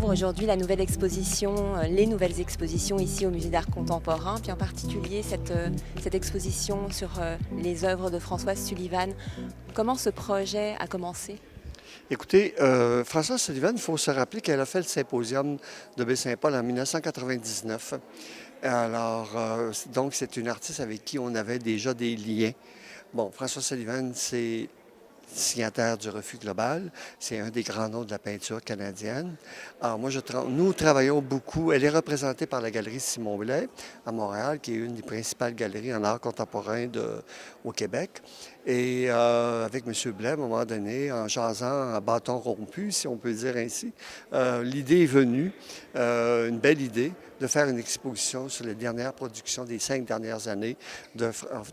ouvre aujourd'hui la nouvelle exposition, les nouvelles expositions ici au Musée d'Art Contemporain, puis en particulier cette exposition sur les œuvres de Françoise Sullivan. Comment ce projet a commencé? Écoutez, Françoise Sullivan, il faut se rappeler qu'elle a fait le symposium de Baie-Saint-Paul en 1999. Alors, donc, c'est une artiste avec qui on avait déjà des liens. Bon, Françoise Sullivan, c'est signataire du Refus global. C'est un des grands noms de la peinture canadienne. Alors, nous travaillons beaucoup. Elle est représentée par la galerie Simon Blais à Montréal, qui est une des principales galeries en art contemporain au Québec. Et avec M. Blais, à un moment donné, en jasant à bâton rompu, si on peut dire ainsi, l'idée est venue, une belle idée, de faire une exposition sur les dernières productions des 5 dernières années de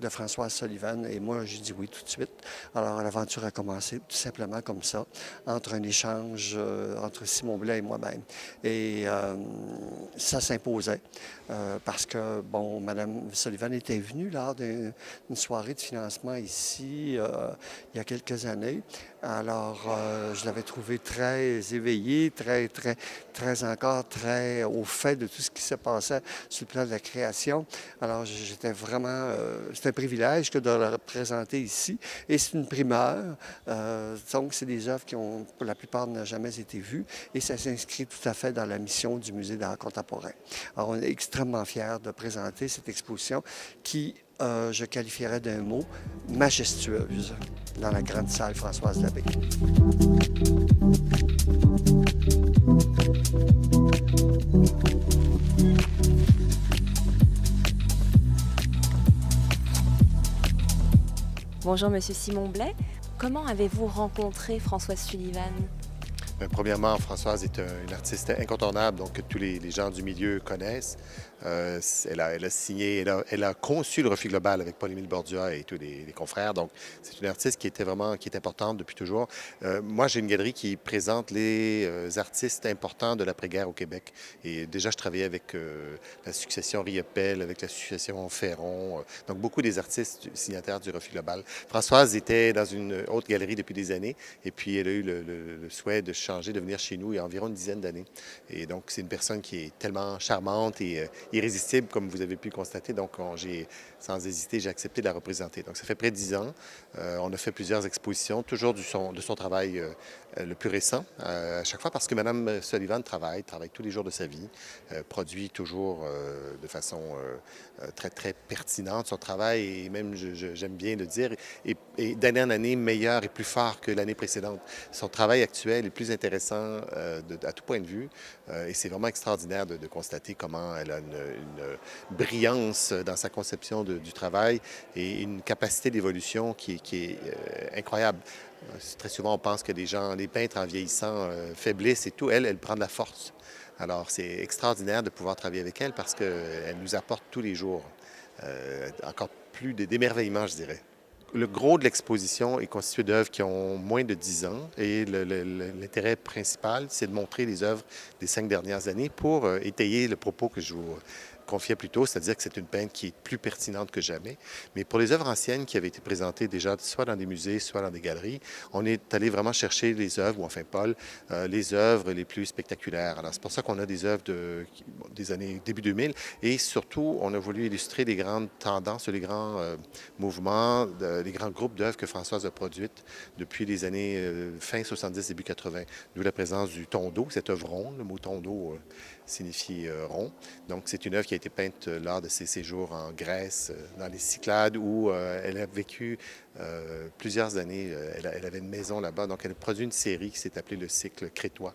Françoise Sullivan. Et moi, j'ai dit oui tout de suite. Alors, l'aventure a commencé tout simplement comme ça, entre un échange entre Simon Blais et moi-même. Et ça s'imposait parce que, bon, Mme Sullivan était venue lors d'une soirée de financement ici il y a quelques années. Alors, je l'avais trouvé très éveillé, très encore très au fait de tout ce qui se passait sur le plan de la création. Alors, j'étais vraiment... c'est un privilège que de le représenter ici. Et c'est une primeur. Donc, c'est des œuvres qui ont, pour la plupart, n'ont jamais été vues. Et ça s'inscrit tout à fait dans la mission du Musée d'art contemporain. Alors, on est extrêmement fiers de présenter cette exposition qui... je qualifierais d'un mot, majestueuse, dans la grande salle Françoise Labbé. Bonjour Monsieur Simon Blais. Comment avez-vous rencontré Françoise Sullivan? Premièrement, Françoise est une artiste incontournable, donc que tous les gens du milieu connaissent. Elle a signé, elle a conçu le Refus global avec Paul-Émile Borduas et tous les confrères. Donc, c'est une artiste qui est importante depuis toujours. Moi, j'ai une galerie qui présente les artistes importants de l'après-guerre au Québec. Et déjà, je travaillais avec la succession Riopelle, avec la succession Ferron, donc beaucoup des artistes signataires du Refus global. Françoise était dans une autre galerie depuis des années, et puis elle a eu le souhait de changer, de venir chez nous il y a environ une dizaine d'années. Et donc, c'est une personne qui est tellement charmante et irrésistible, comme vous avez pu le constater. Donc, sans hésiter, j'ai accepté de la représenter. Donc, ça fait près de 10 ans. On a fait plusieurs expositions, toujours de son travail le plus récent, à chaque fois, parce que Mme Sullivan travaille tous les jours de sa vie, produit toujours de façon très pertinente son travail, et même, j'aime bien le dire, et d'année en année, meilleur et plus fort que l'année précédente. Son travail actuel est plus intéressant à tout point de vue, et c'est vraiment extraordinaire de constater comment elle a une brillance dans sa conception du travail et une capacité d'évolution qui est incroyable. Très souvent, on pense que les peintres en vieillissant faiblissent et tout. Elle prend de la force. Alors, c'est extraordinaire de pouvoir travailler avec elle parce qu'elle nous apporte tous les jours encore plus d'émerveillement, je dirais. Le gros de l'exposition est constitué d'œuvres qui ont moins de 10 ans et l'intérêt principal, c'est de montrer les œuvres des 5 dernières années pour étayer le propos que je vous confiais plus tôt, c'est-à-dire que c'est une peintre qui est plus pertinente que jamais. Mais pour les œuvres anciennes qui avaient été présentées déjà soit dans des musées, soit dans des galeries, on est allé vraiment chercher les œuvres, ou enfin Paul, les œuvres les plus spectaculaires. Alors c'est pour ça qu'on a des œuvres des années début 2000 et surtout, on a voulu illustrer les grandes tendances, les grands mouvements, les grands groupes d'œuvres que Françoise a produites depuis les années fin 70, début 80. D'où la présence du tondo, cette œuvre ronde. Le mot tondo signifie rond. Donc, c'est une œuvre qui a été peinte lors de ses séjours en Grèce, dans les Cyclades, où elle a vécu plusieurs années. Elle avait une maison là-bas. Donc, elle a produit une série qui s'est appelée le cycle crétois.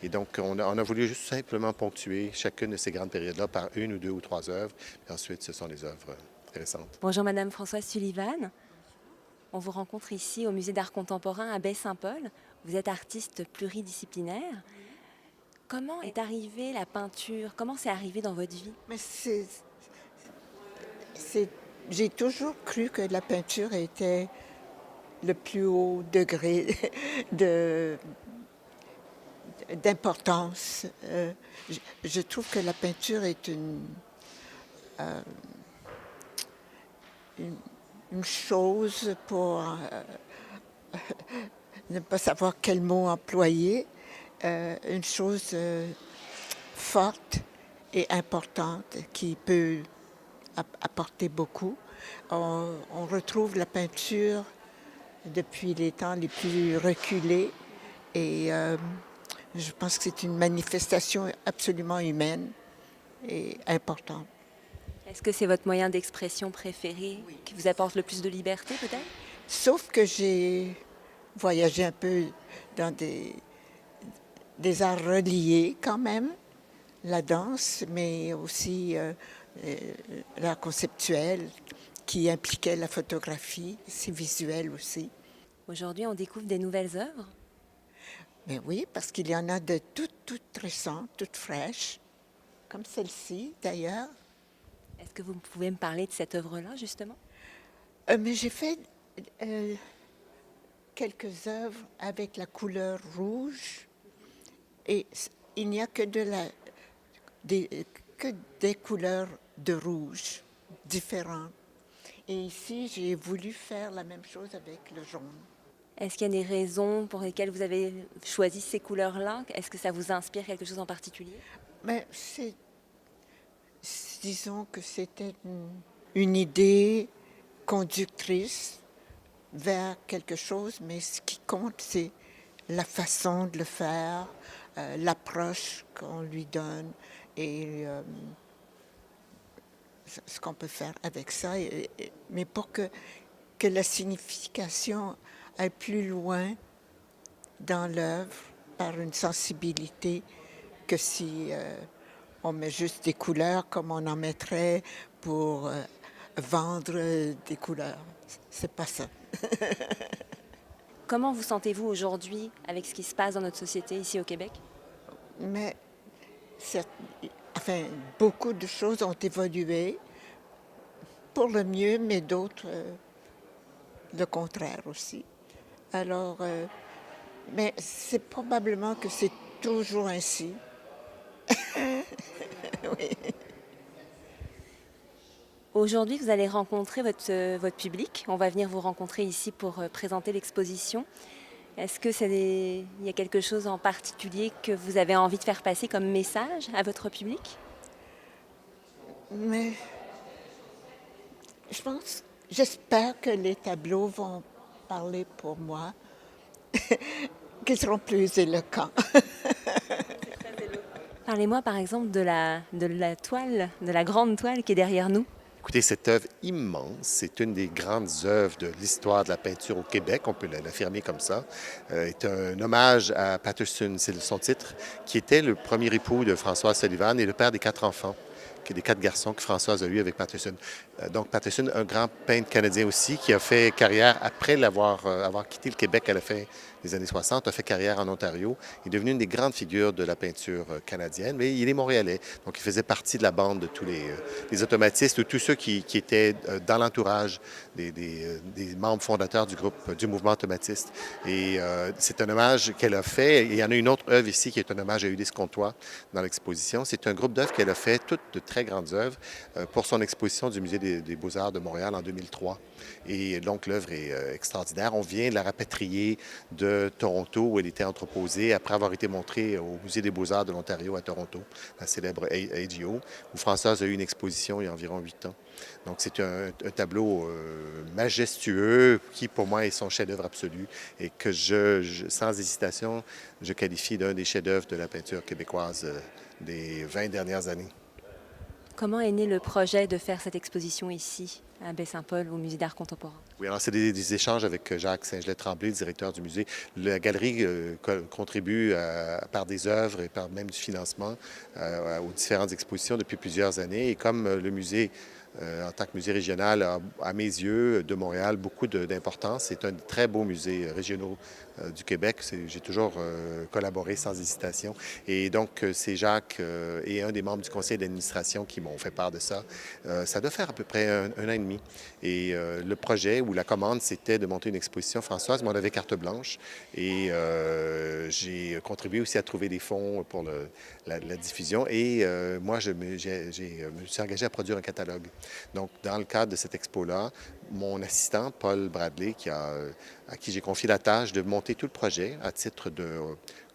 Et donc, on a voulu juste simplement ponctuer chacune de ces grandes périodes-là par une ou deux ou trois œuvres. Puis ensuite, ce sont les œuvres intéressantes. Bonjour Madame Françoise Sullivan. On vous rencontre ici au Musée d'Art Contemporain à Baie-Saint-Paul. Vous êtes artiste pluridisciplinaire. Comment est arrivée la peinture? Comment c'est arrivé dans votre vie? Mais j'ai toujours cru que la peinture était le plus haut degré d'importance. Je trouve que la peinture est une chose pour ne pas savoir quel mot employer. une chose forte et importante qui peut apporter beaucoup. On retrouve la peinture depuis les temps les plus reculés et je pense que c'est une manifestation absolument humaine et importante. Est-ce que c'est votre moyen d'expression préféré qui vous apporte le plus de liberté peut-être? Sauf que j'ai voyagé un peu dans des arts reliés quand même, la danse, mais aussi l'art conceptuel qui impliquait la photographie, c'est visuel aussi. Aujourd'hui, on découvre des nouvelles œuvres. Mais oui, parce qu'il y en a de toutes récentes, toutes fraîches, comme celle-ci d'ailleurs. Est-ce que vous pouvez me parler de cette œuvre-là, justement? Mais j'ai fait quelques œuvres avec la couleur rouge et il n'y a que des couleurs de rouge différentes. Et ici, j'ai voulu faire la même chose avec le jaune. Est-ce qu'il y a des raisons pour lesquelles vous avez choisi ces couleurs-là? Est-ce que ça vous inspire quelque chose en particulier? Mais disons que c'était une idée conductrice vers quelque chose, mais ce qui compte, c'est la façon de le faire, l'approche qu'on lui donne et ce qu'on peut faire avec ça. Mais pour que la signification aille plus loin dans l'œuvre par une sensibilité que si on met juste des couleurs comme on en mettrait pour vendre des couleurs. C'est pas ça. Comment vous sentez-vous aujourd'hui avec ce qui se passe dans notre société ici au Québec? Mais beaucoup de choses ont évolué pour le mieux, mais d'autres le contraire aussi. Alors, mais c'est probablement que c'est toujours ainsi. Oui. Aujourd'hui, vous allez rencontrer votre public. On va venir vous rencontrer ici pour présenter l'exposition. Est-ce que il y a quelque chose en particulier que vous avez envie de faire passer comme message à votre public? Mais j'espère que les tableaux vont parler pour moi, qu'ils seront plus éloquents. Parlez-moi par exemple de la toile, de la grande toile qui est derrière nous. Écoutez, cette œuvre immense, c'est une des grandes œuvres de l'histoire de la peinture au Québec, on peut l'affirmer comme ça. C'est un hommage à Patterson, c'est son titre, qui était le premier époux de Françoise Sullivan et le père des 4 enfants, des 4 garçons que Françoise a eu avec Patterson. Donc Patterson, un grand peintre canadien aussi, qui a fait carrière après avoir quitté le Québec à la fin des années 60, a fait carrière en Ontario. Il est devenu une des grandes figures de la peinture canadienne, mais il est montréalais. Donc il faisait partie de la bande de tous les automatistes ou tous ceux qui étaient dans l'entourage des membres fondateurs du mouvement automatiste. Et c'est un hommage qu'elle a fait. Il y en a une autre œuvre ici qui est un hommage à Ulysse Comtois dans l'exposition. C'est un groupe d'œuvres qu'elle a fait, toutes de très grandes œuvres, pour son exposition du Musée des Beaux-Arts de Montréal en 2003. Et donc l'œuvre est extraordinaire. On vient de la rapatrier de Toronto où elle était entreposée après avoir été montrée au Musée des Beaux-Arts de l'Ontario à Toronto, la célèbre AGO, où Françoise a eu une exposition il y a environ 8 ans. Donc c'est un tableau majestueux qui pour moi est son chef-d'œuvre absolu et que sans hésitation, je qualifie d'un des chefs-d'œuvre de la peinture québécoise des 20 dernières années. Comment est né le projet de faire cette exposition ici, à Baie-Saint-Paul, au Musée d'art contemporain? Oui, alors c'est des échanges avec Jacques Saint-Gelais-Tremblay, directeur du musée. La galerie contribue par des œuvres et par même du financement aux différentes expositions depuis plusieurs années. Et comme le musée, en tant que musée régional, a, à mes yeux, de Montréal, beaucoup d'importance. C'est un des très beaux musées régionaux du Québec. J'ai toujours collaboré sans hésitation. Et donc, c'est Jacques et un des membres du conseil d'administration qui m'ont fait part de ça. Ça doit faire à peu près un an et demi. Et le projet ou la commande, c'était de monter une exposition Françoise, mais on avait carte blanche. Et j'ai contribué aussi à trouver des fonds pour la diffusion. Et moi, je me suis engagé à produire un catalogue. Donc, dans le cadre de cette expo-là, mon assistant, Paul Bradley, à qui j'ai confié la tâche de monter tout le projet à titre de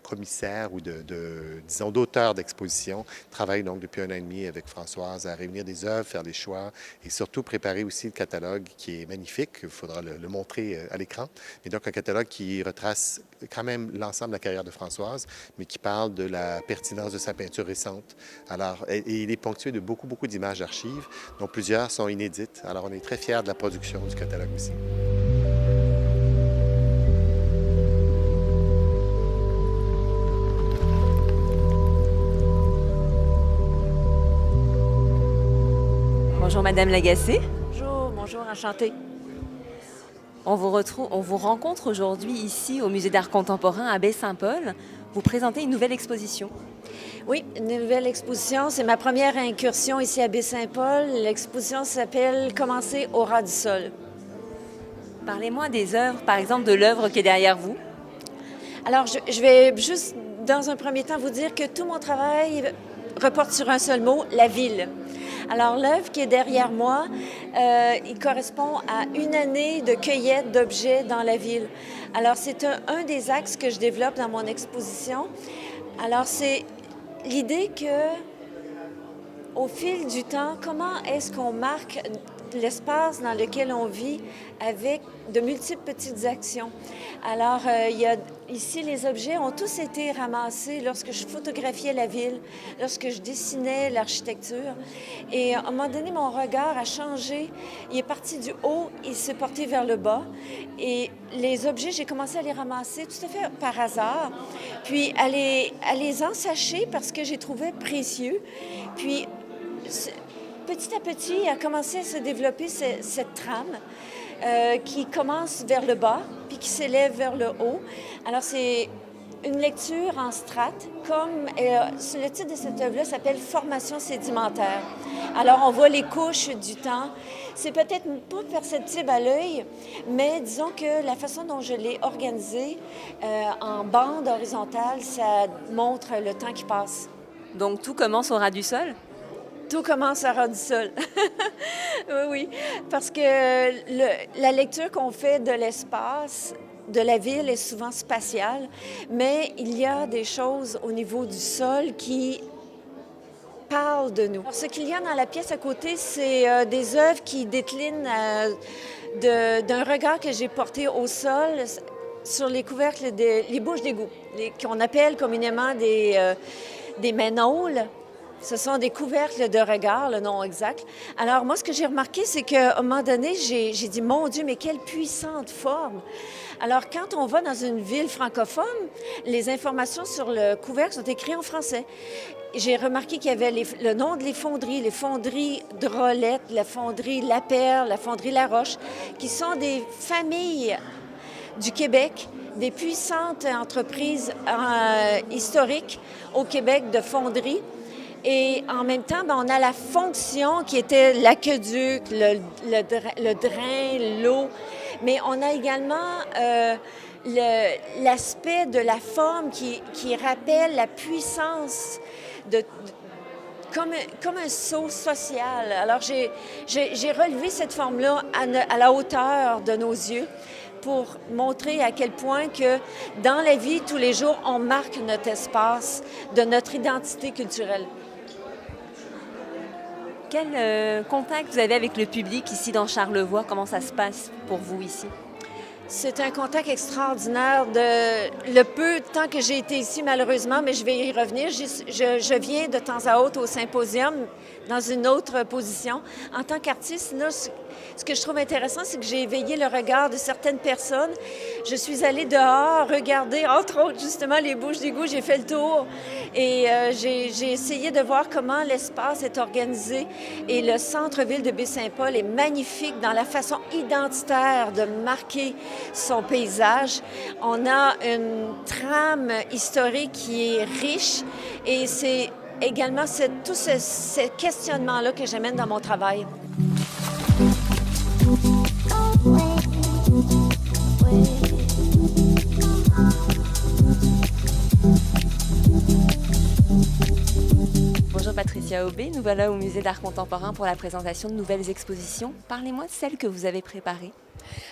commissaires ou disons, d'auteurs d'expositions travaillent donc depuis 1 an et demi avec Françoise à réunir des œuvres, faire des choix et surtout préparer aussi le catalogue qui est magnifique. Il faudra le montrer à l'écran. Mais donc, un catalogue qui retrace quand même l'ensemble de la carrière de Françoise, mais qui parle de la pertinence de sa peinture récente. Alors, et il est ponctué de beaucoup, beaucoup d'images d'archives, dont plusieurs sont inédites. Alors, on est très fiers de la production du catalogue aussi. Bonjour Madame Lagacé. Bonjour, enchantée. On vous rencontre aujourd'hui ici au Musée d'art contemporain à Baie-Saint-Paul. Vous présentez une nouvelle exposition. Oui, une nouvelle exposition. C'est ma première incursion ici à Baie-Saint-Paul. L'exposition s'appelle « Commencer au ras du sol ». Parlez-moi des œuvres, par exemple de l'œuvre qui est derrière vous. Alors, je vais juste, dans un premier temps, vous dire que tout mon travail reporte sur un seul mot, la ville. Alors, l'œuvre qui est derrière moi, il correspond à 1 année de cueillette d'objets dans la ville. Alors, c'est un des axes que je développe dans mon exposition. Alors, c'est l'idée que, au fil du temps, comment est-ce qu'on marque l'espace dans lequel on vit avec de multiples petites actions. Alors, ici, les objets ont tous été ramassés lorsque je photographiais la ville, lorsque je dessinais l'architecture. Et à un moment donné, mon regard a changé. Il est parti du haut, il s'est porté vers le bas. Et les objets, j'ai commencé à les ramasser tout à fait par hasard, puis à les ensacher parce que j'ai trouvé précieux. Puis, petit à petit, a commencé à se développer cette trame qui commence vers le bas, puis qui s'élève vers le haut. Alors, c'est une lecture en strates, comme le titre de cette œuvre-là s'appelle « Formation sédimentaire ». Alors, on voit les couches du temps. C'est peut-être pas perceptible à l'œil, mais disons que la façon dont je l'ai organisé en bande horizontale, ça montre le temps qui passe. Donc, tout commence au ras du sol? Tout commence à ras du sol. Oui, parce que la lecture qu'on fait de l'espace, de la ville, est souvent spatiale, mais il y a des choses au niveau du sol qui parlent de nous. Alors, ce qu'il y a dans la pièce à côté, c'est des œuvres qui déclinent d'un regard que j'ai porté au sol sur les couvercles, les bouches d'égout, qu'on appelle communément des manholes. Ce sont des couvercles de regard, le nom exact. Alors, moi, ce que j'ai remarqué, c'est qu'à un moment donné, j'ai dit, mon Dieu, mais quelle puissante forme! Alors, quand on va dans une ville francophone, les informations sur le couvercle sont écrites en français. J'ai remarqué qu'il y avait le nom de les fonderies Drolette, la fonderie La Perle, la fonderie La Roche, qui sont des familles du Québec, des puissantes entreprises historiques au Québec de fonderie. Et en même temps, on a la fonction qui était l'aqueduc, le drain, l'eau. Mais on a également l'aspect de la forme qui rappelle la puissance comme un sceau social. Alors, j'ai relevé cette forme-là à la hauteur de nos yeux pour montrer à quel point que dans la vie, tous les jours, on marque notre espace de notre identité culturelle. Quel contact vous avez avec le public ici dans Charlevoix? Comment ça se passe pour vous ici? C'est un contact extraordinaire le peu de temps que j'ai été ici, malheureusement, mais je vais y revenir. Je viens de temps à autre au symposium dans une autre position. En tant qu'artiste, là, ce que je trouve intéressant, c'est que j'ai éveillé le regard de certaines personnes. Je suis allée dehors regarder, entre autres, justement, les bouches d'égout. J'ai fait le tour et j'ai essayé de voir comment l'espace est organisé. Et le centre-ville de Baie-Saint-Paul est magnifique dans la façon identitaire de marquer son paysage. On a une trame historique qui est riche et c'est également tout ce questionnement-là que j'amène dans mon travail. Bonjour Patricia Aubé, nous voilà au Musée d'art contemporain pour la présentation de nouvelles expositions. Parlez-moi de celles que vous avez préparées.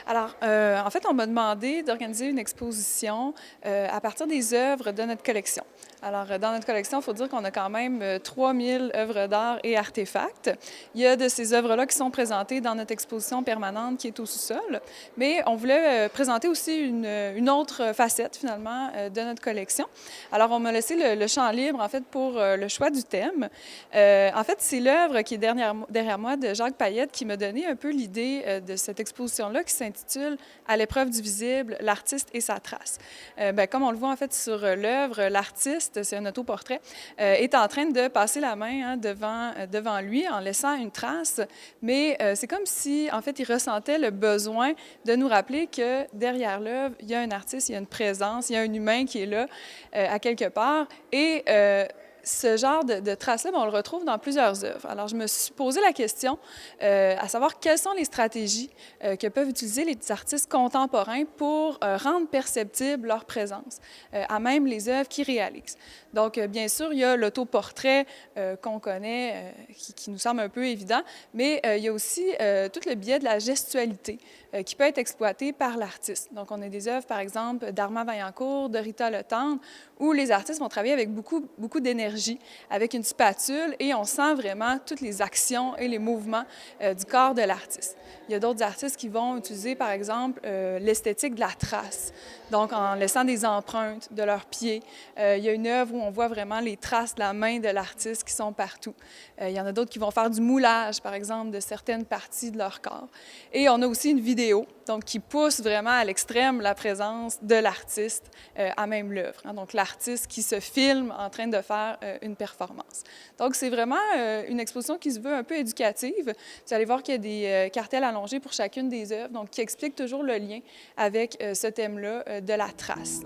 Alors, en fait, on m'a demandé d'organiser une exposition à partir des œuvres de notre collection. Alors, dans notre collection, il faut dire qu'on a quand même 3000 œuvres d'art et artefacts. Il y a de ces œuvres-là qui sont présentées dans notre exposition permanente qui est au sous-sol, mais on voulait présenter aussi une autre facette, finalement, de notre collection. Alors, on m'a laissé le champ libre, en fait, pour le choix du thème. En fait, c'est l'œuvre qui est derrière moi de Jacques Payette qui m'a donné un peu l'idée de cette exposition-là qui s'intitule « À l'épreuve du visible, l'artiste et sa trace ». Comme on le voit, en fait, sur l'œuvre, l'artiste, c'est un autoportrait, est en train de passer la main devant lui en laissant une trace, mais c'est comme si, en fait, il ressentait le besoin de nous rappeler que derrière l'œuvre, il y a un artiste, il y a une présence, il y a un humain qui est là à quelque part, et ce genre de traces-là, on le retrouve dans plusieurs œuvres. Alors, je me suis posé la question à savoir quelles sont les stratégies que peuvent utiliser les artistes contemporains pour rendre perceptible leur présence à même les œuvres qu'ils réalisent. Donc, bien sûr, il y a l'autoportrait qu'on connaît, qui nous semble un peu évident, mais il y a aussi tout le biais de la gestualité qui peut être exploité par l'artiste. Donc, on a des œuvres, par exemple, d'Armand Vaillancourt, de Rita Letendre, où les artistes vont travailler avec beaucoup d'énergie, avec une spatule, et on sent vraiment toutes les actions et les mouvements du corps de l'artiste. Il y a d'autres artistes qui vont utiliser, par exemple, l'esthétique de la trace, donc en laissant des empreintes de leurs pieds. Il y a une œuvre où on voit vraiment les traces de la main de l'artiste qui sont partout. Il y en a d'autres qui vont faire du moulage, par exemple, de certaines parties de leur corps. Et on a aussi une vidéo, donc qui pousse vraiment à l'extrême la présence de l'artiste à même l'œuvre. Donc l'artiste qui se filme en train de faire une performance. Donc c'est vraiment une exposition qui se veut un peu éducative. Vous allez voir qu'il y a des cartels allongés pour chacune des œuvres, donc qui expliquent toujours le lien avec ce thème-là de la trace.